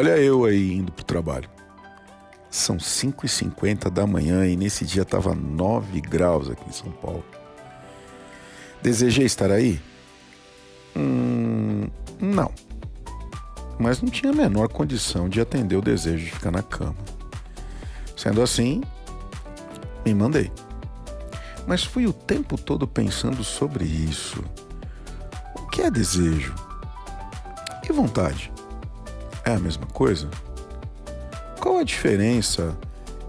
Olha eu aí indo pro trabalho. São 5h50 da manhã e nesse dia tava 9 graus aqui em São Paulo. Desejei estar aí? Não. Mas não tinha a menor condição de atender o desejo de ficar na cama. Sendo assim, me mandei. Mas fui o tempo todo pensando sobre isso. O que é desejo? E vontade? É a mesma coisa? Qual a diferença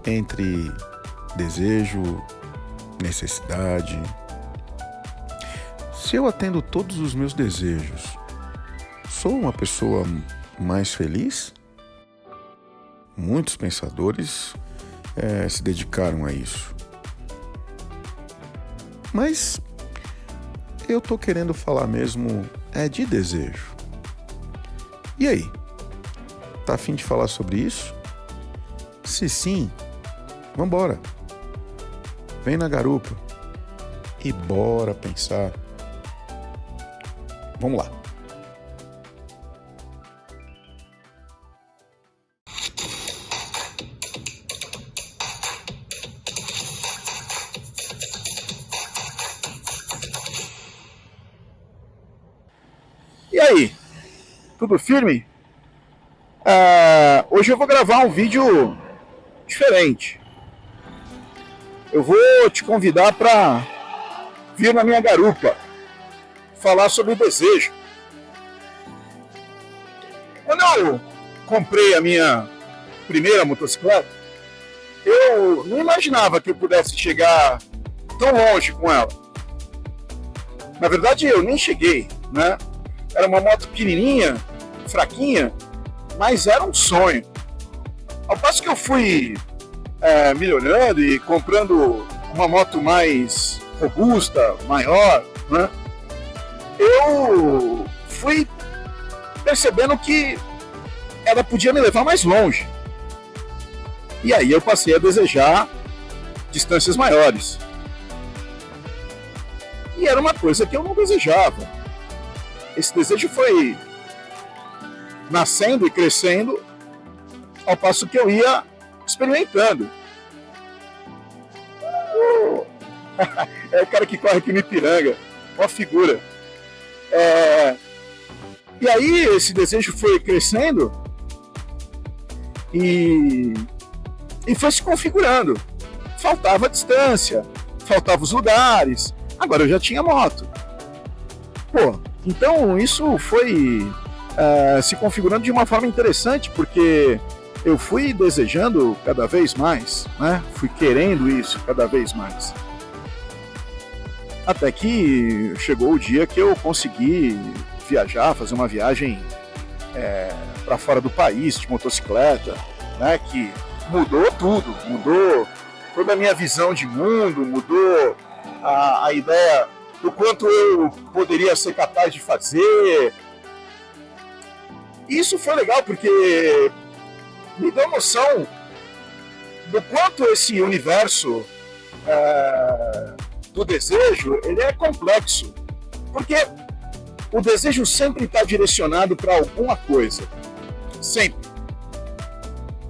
entre desejo, necessidade? Se eu atendo todos os meus desejos, sou uma pessoa mais feliz? Muitos pensadores se dedicaram a isso. Mas eu tô querendo falar mesmo de desejo. E aí? Tá a fim de falar sobre isso? Se sim, vambora. Vem na garupa e bora pensar. Vamos lá. E aí? Tudo firme? Hoje eu vou gravar um vídeo diferente. Eu vou te convidar para vir na minha garupa falar sobre desejo. Quando eu comprei a minha primeira motocicleta, eu não imaginava que eu pudesse chegar tão longe com ela. Na verdade, eu nem cheguei, né? Era uma moto pequenininha, fraquinha, mas era um sonho. Ao passo que eu fui melhorando e comprando uma moto mais robusta, maior, né? Eu fui percebendo que ela podia me levar mais longe. E aí eu passei a desejar distâncias maiores. E era uma coisa que eu não desejava. Esse desejo foi nascendo e crescendo ao passo que eu ia experimentando. É o cara que corre aqui no Ipiranga, uma figura. E aí esse desejo foi crescendo e foi se configurando. Faltava a distância, faltavam os lugares, agora eu já tinha moto. Então isso foi se configurando de uma forma interessante, porque eu fui desejando cada vez mais, né? Fui querendo isso cada vez mais. Até que chegou o dia que eu consegui viajar, fazer uma viagem para fora do país de motocicleta, né? Que mudou tudo, mudou toda a minha visão de mundo, mudou a ideia do quanto eu poderia ser capaz de fazer. Isso foi legal porque me deu noção do quanto esse universo do desejo ele é complexo. Porque o desejo sempre está direcionado para alguma coisa. Sempre.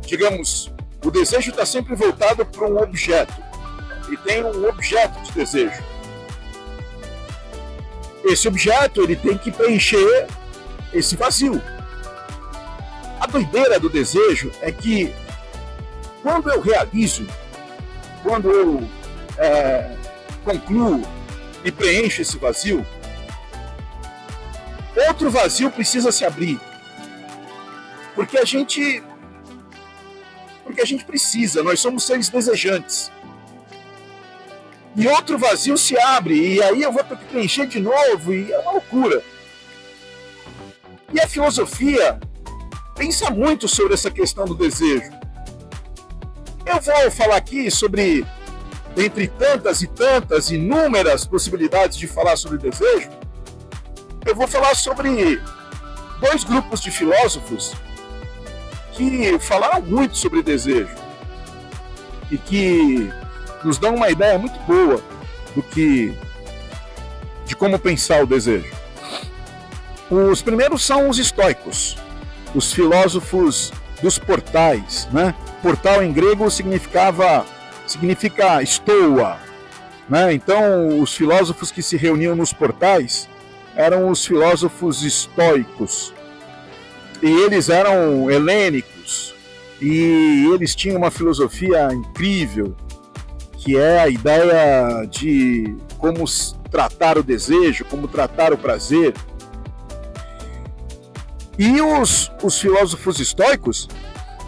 Digamos, o desejo está sempre voltado para um objeto. E tem um objeto de desejo. Esse objeto ele tem que preencher esse vazio. A doideira do desejo é que quando eu realizo, quando eu concluo e preencho esse vazio, outro vazio precisa se abrir. Porque a gente precisa, nós somos seres desejantes. E outro vazio se abre, e aí eu vou ter que preencher de novo, e é uma loucura. E a filosofia pensa muito sobre essa questão do desejo. Eu vou falar aqui sobre, entre tantas e tantas, inúmeras possibilidades de falar sobre desejo, eu vou falar sobre dois grupos de filósofos que falaram muito sobre desejo e que nos dão uma ideia muito boa de como pensar o desejo. Os primeiros são os estoicos. os filósofos dos portais, né? Portal em grego significa estoa, né? Então, os filósofos que se reuniam nos portais eram os filósofos estoicos. E eles eram helênicos. E eles tinham uma filosofia incrível, que é a ideia de como tratar o desejo, como tratar o prazer. E os filósofos estoicos,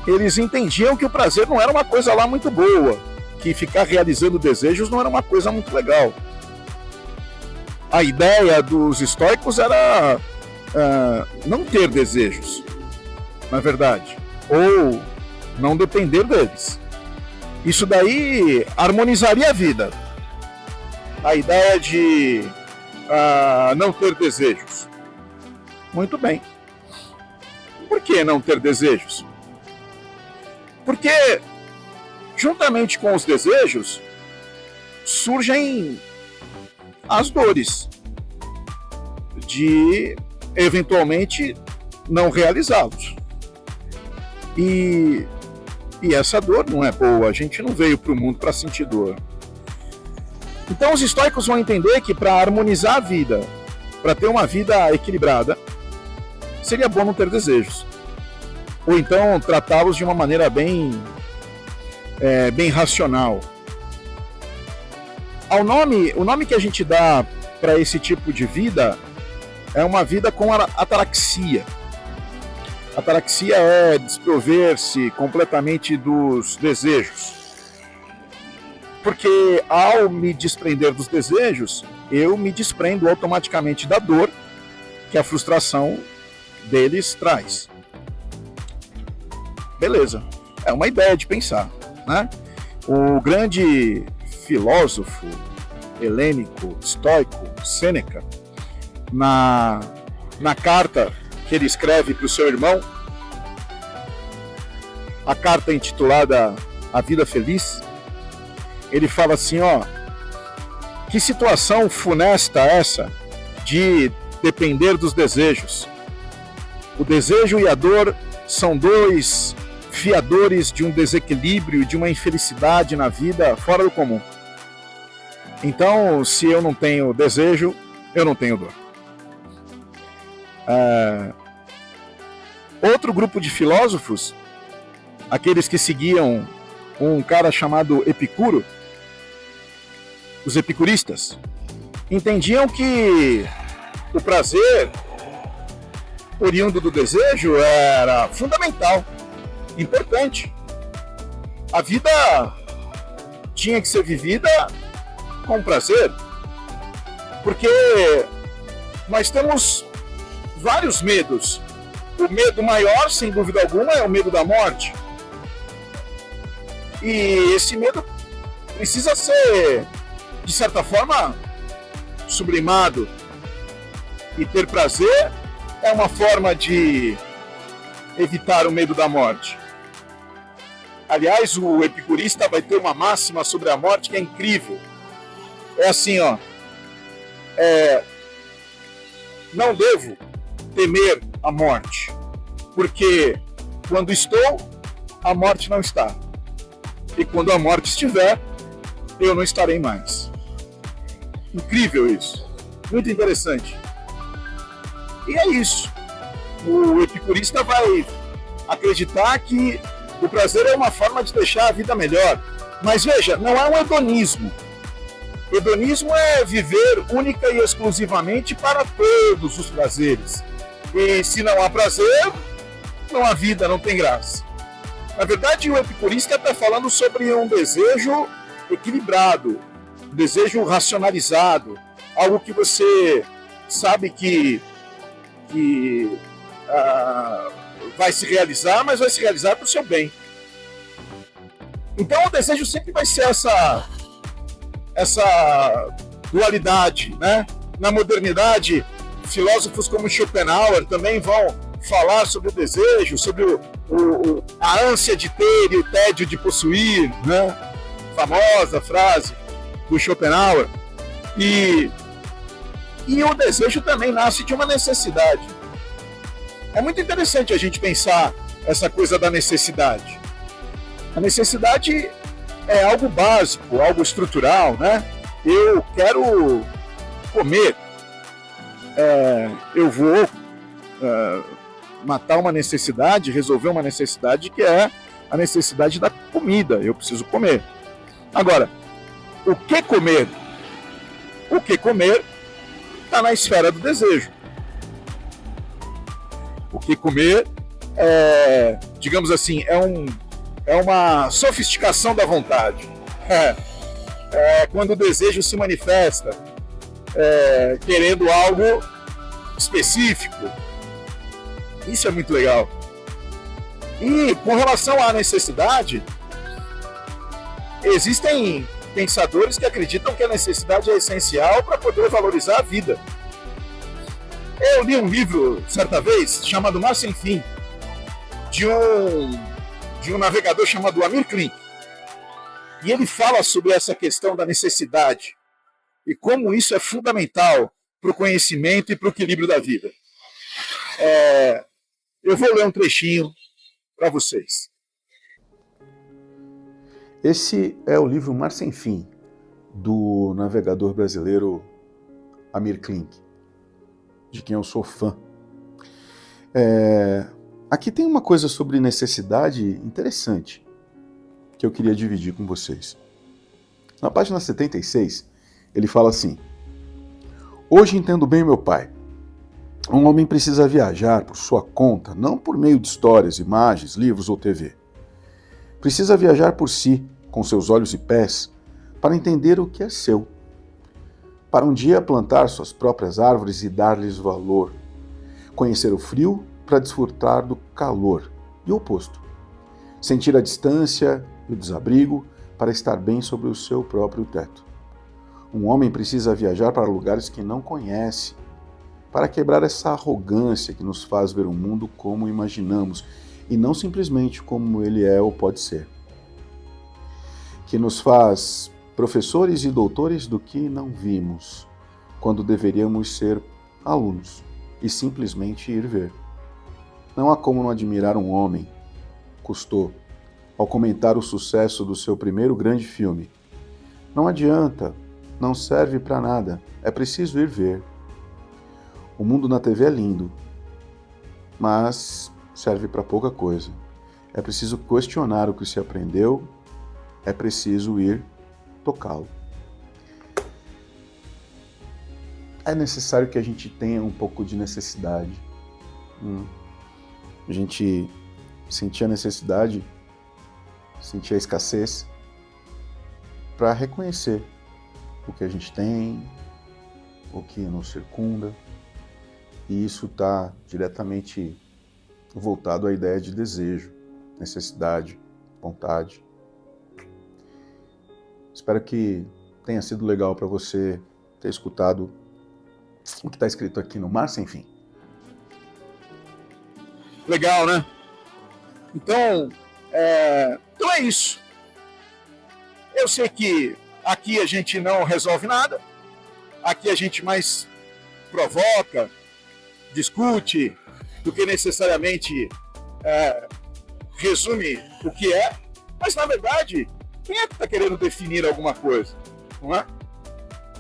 eles entendiam que o prazer não era uma coisa lá muito boa, que ficar realizando desejos não era uma coisa muito legal. A ideia dos estoicos era não ter desejos, na verdade, ou não depender deles. Isso daí harmonizaria a vida. A ideia de não ter desejos. Muito bem. Por que não ter desejos? Porque, juntamente com os desejos, surgem as dores de, eventualmente, não realizá-los. E essa dor não é boa, a gente não veio para o mundo para sentir dor. Então os estoicos vão entender que para harmonizar a vida, para ter uma vida equilibrada, seria bom não ter desejos. Ou então tratá-los de uma maneira bem racional. O nome que a gente dá para esse tipo de vida é uma vida com ataraxia. Ataraxia é desprover-se completamente dos desejos. Porque ao me desprender dos desejos, eu me desprendo automaticamente da dor que a frustração deles traz. Beleza, é uma ideia de pensar, né? O grande filósofo helênico, estoico, Sêneca, na carta que ele escreve para o seu irmão, a carta intitulada A Vida Feliz, ele fala assim, que situação funesta essa de depender dos desejos. O desejo e a dor são dois fiadores de um desequilíbrio e de uma infelicidade na vida fora do comum. Então, se eu não tenho desejo, eu não tenho dor. Outro grupo de filósofos, aqueles que seguiam um cara chamado Epicuro, os epicuristas, entendiam que o prazer oriundo do desejo era fundamental, importante. A vida tinha que ser vivida com prazer, porque nós temos vários medos. O medo maior, sem dúvida alguma, é o medo da morte. E esse medo precisa ser, de certa forma, sublimado. E ter prazer é uma forma de evitar o medo da morte. Aliás, o epicurista vai ter uma máxima sobre a morte que é incrível. É assim, não devo temer a morte, porque quando estou, a morte não está. E quando a morte estiver, eu não estarei mais. Incrível isso. Muito interessante. E é isso. O epicurista vai acreditar que o prazer é uma forma de deixar a vida melhor. Mas veja, não é um hedonismo. Hedonismo é viver única e exclusivamente para todos os prazeres. E se não há prazer, não há vida, não tem graça. Na verdade, o epicurista está falando sobre um desejo equilibrado, um desejo racionalizado, algo que você sabe que vai se realizar, mas vai se realizar para o seu bem. Então o desejo sempre vai ser essa dualidade, né? Na modernidade, filósofos como Schopenhauer também vão falar sobre o desejo, sobre a ânsia de ter e o tédio de possuir, né? Famosa frase do Schopenhauer. E o desejo também nasce de uma necessidade. é muito interessante a gente pensar essa coisa da necessidade. A necessidade é algo básico, algo estrutural, né? Eu quero comer, eu vou matar uma necessidade, resolver uma necessidade que é a necessidade da comida. Eu preciso comer. Agora, o que comer? O que comer está na esfera do desejo. O que comer digamos assim, é uma sofisticação da vontade. Quando o desejo se manifesta querendo algo específico. Isso é muito legal. E com relação à necessidade, existem pensadores que acreditam que a necessidade é essencial para poder valorizar a vida. Eu li um livro, certa vez, chamado Mar Sem Fim, de um navegador chamado Amir Klink. E ele fala sobre essa questão da necessidade e como isso é fundamental para o conhecimento e para o equilíbrio da vida. Eu vou ler um trechinho para vocês. Esse é o livro Mar Sem Fim, do navegador brasileiro Amir Klink, de quem eu sou fã. Aqui tem uma coisa sobre necessidade interessante que eu queria dividir com vocês. Na página 76, ele fala assim: hoje entendo bem meu pai. Um homem precisa viajar por sua conta, não por meio de histórias, imagens, livros ou TV. Precisa viajar por si, com seus olhos e pés, para entender o que é seu. Para um dia plantar suas próprias árvores e dar-lhes valor. Conhecer o frio para desfrutar do calor, e o oposto. Sentir a distância e o desabrigo para estar bem sobre o seu próprio teto. Um homem precisa viajar para lugares que não conhece, para quebrar essa arrogância que nos faz ver o mundo como imaginamos e não simplesmente como ele é ou pode ser. Que nos faz professores e doutores do que não vimos, quando deveríamos ser alunos e simplesmente ir ver. Não há como não admirar um homem, Cousteau, ao comentar o sucesso do seu primeiro grande filme. Não adianta, não serve para nada, é preciso ir ver. O mundo na TV é lindo, mas serve para pouca coisa. É preciso questionar o que se aprendeu, é preciso ir tocá-lo. É necessário que a gente tenha um pouco de necessidade. A gente sentir a necessidade, sentir a escassez, para reconhecer o que a gente tem, o que nos circunda. E isso está diretamente voltado à ideia de desejo, necessidade, vontade. Espero que tenha sido legal para você ter escutado o que está escrito aqui no Mar Sem Fim. Legal, né? Então é isso. Eu sei que aqui a gente não resolve nada, aqui a gente mais provoca, discute, do que necessariamente resume o que é, mas na verdade, quem é que está querendo definir alguma coisa? Não é?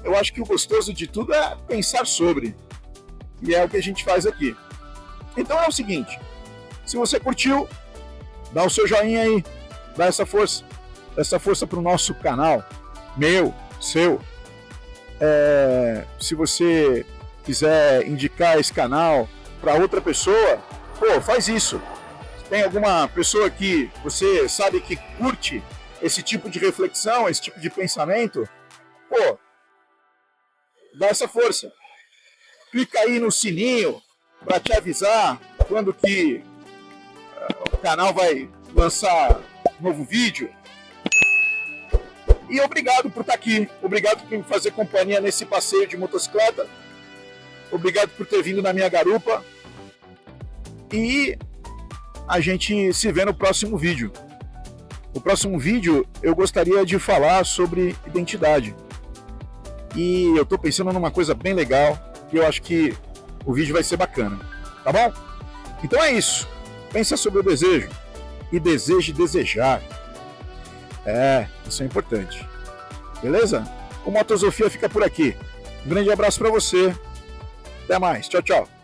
Eu acho que o gostoso de tudo é pensar sobre, e é o que a gente faz aqui. Então é o seguinte, se você curtiu, dá o seu joinha aí, dá essa força para o nosso canal, meu, seu. Se você quiser indicar esse canal para outra pessoa, faz isso. Se tem alguma pessoa que você sabe que curte esse tipo de reflexão, esse tipo de pensamento, dá essa força. Clica aí no sininho para te avisar quando que o canal vai lançar um novo vídeo. E obrigado por estar aqui, obrigado por me fazer companhia nesse passeio de motocicleta, obrigado por ter vindo na minha garupa, e a gente se vê no próximo vídeo. No próximo vídeo eu gostaria de falar sobre identidade, e eu estou pensando numa coisa bem legal, que eu acho que o vídeo vai ser bacana, tá bom? Então é isso. Pensa sobre o desejo e deseje desejar. Isso é importante. Beleza? O Motosofia fica por aqui. Um grande abraço para você. Até mais. Tchau, tchau.